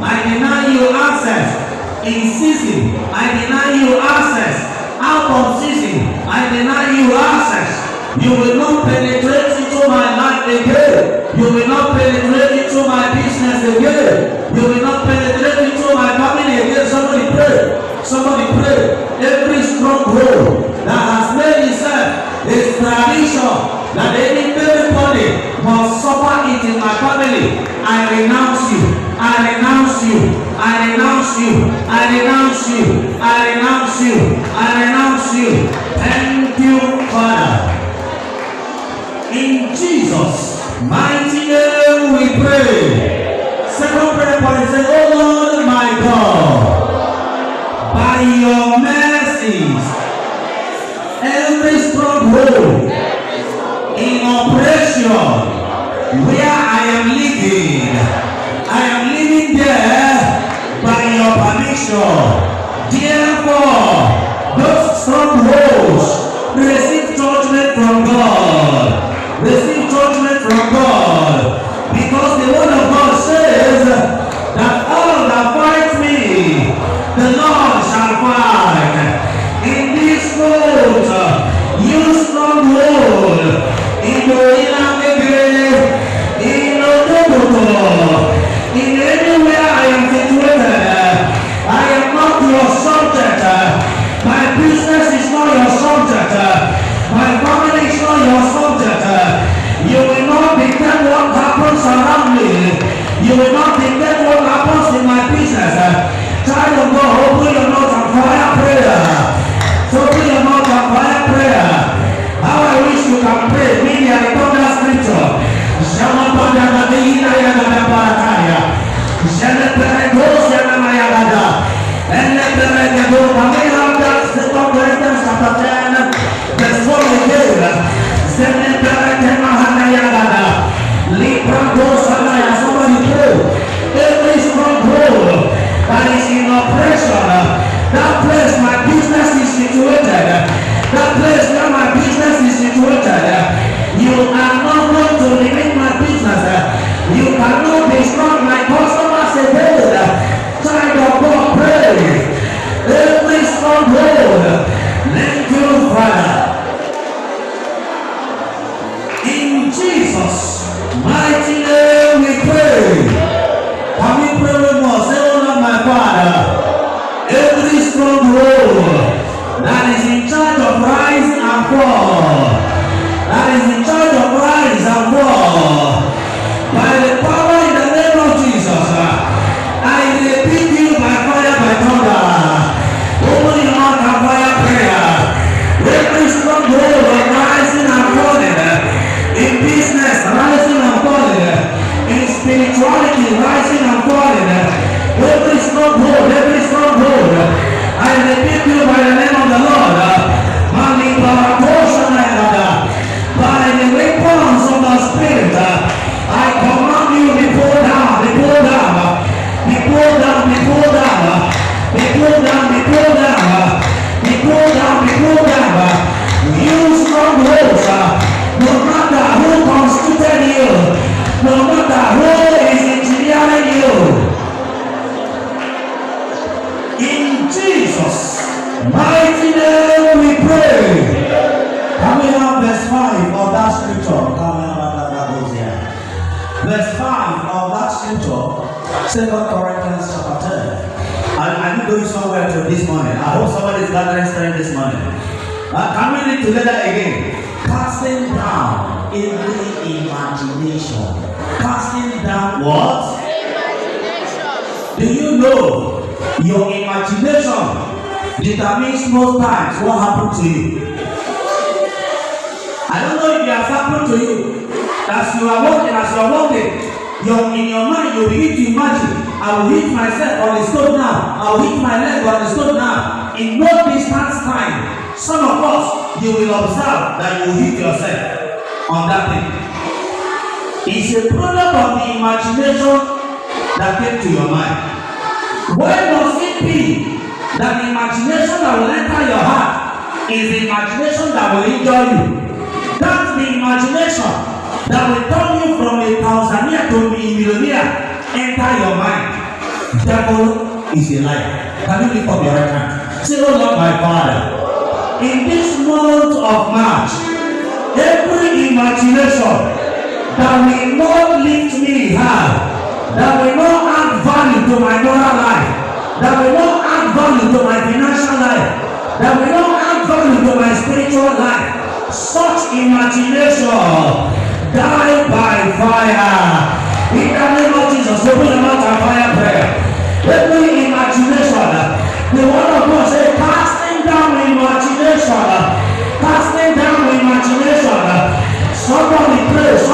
I deny you access. In season, I deny you access. Out of season, I deny you access. You will not penetrate into my life again. You will not penetrate into my business again. You will not penetrate into my family again. Somebody pray. Somebody pray. Every stronghold that has made itself a tradition that everybody must suffer it in my family, I renounce you. I renounce you. I renounce you. I renounce you. I renounce you. I renounce you. Thank you, Father. In Jesus' mighty name we pray. Second prayer point says, oh Lord my God, by your mercies, every stronghold in operation where I am living there by your permission. Therefore, those strongholds receive judgment from God. Receive judgment from God. Because the word of God says that all that fight me, the Lord shall fight. In this world, you stronghold in the in anywhere I am situated, I am not your subject. My business is not your subject. My family is not your subject. You will not dictate what happens around me. You will not dictate what happens in my business. Child of God, open your mouth and fire prayer. Open your mouth and fire prayer. How I wish you can pray. Maybe I told that scripture. Every stronghold that is in operation, that place my business is situated, that place where my business is situated, you are not going to limit my business. You cannot destroy my customers again. Child of God, pray. Every stronghold, thank you, Father. In Jesus' mighty name we pray. Can we pray with more? Say, oh Lord my Father, every stronghold that is in charge of rising and fall, that is in charge of rise and fall, by the power in the name of Jesus, I repeat you by fire, by thunder. Open your mouth and fire prayer. Every stronghold of rising and falling, in business rising and falling, in spirituality rising and falling, every stronghold, I repeat you by the name of the Lord. By the weapons of the Spirit, I command you be pulled down, be pulled down, be pulled down, be pulled down, be pulled down, be pulled down, be pulled down, be pulled down. You strongholds, no matter who constituted you, no matter who is engineering you, in Jesus' mighty name we pray. Can we have verse 5 of that scripture? Verse 5 of that scripture, 2 Corinthians chapter 10. Are you going somewhere to this morning? I hope somebody is gathering strength this morning. Can we read together again? Casting down every imagination. Casting down what? Imagination. Do you know your imagination determines most times what happened to you? I don't know if it has happened to you. As you are walking, in your mind you begin to imagine, I will hit myself on the stone now. I will hit my leg on the stone now. In no distance time, some of us, you will observe that you will hit yourself on that thing. It's a product of the imagination that came to your mind. When does it be that the imagination that will enter your heart is the imagination that will injure you? That's the imagination that will turn you from a Tanzania to a millionaire enter your mind. devil is a liar. Can you lift up your right hand? Say, oh Lord, my Father, in this month of March, every imagination that will not lift me high, that will not add value to my moral life, that will not add value to my financial life, that will not add value to my spiritual life, such imagination die by fire. In the name of Jesus, open your mouth and fire prayer.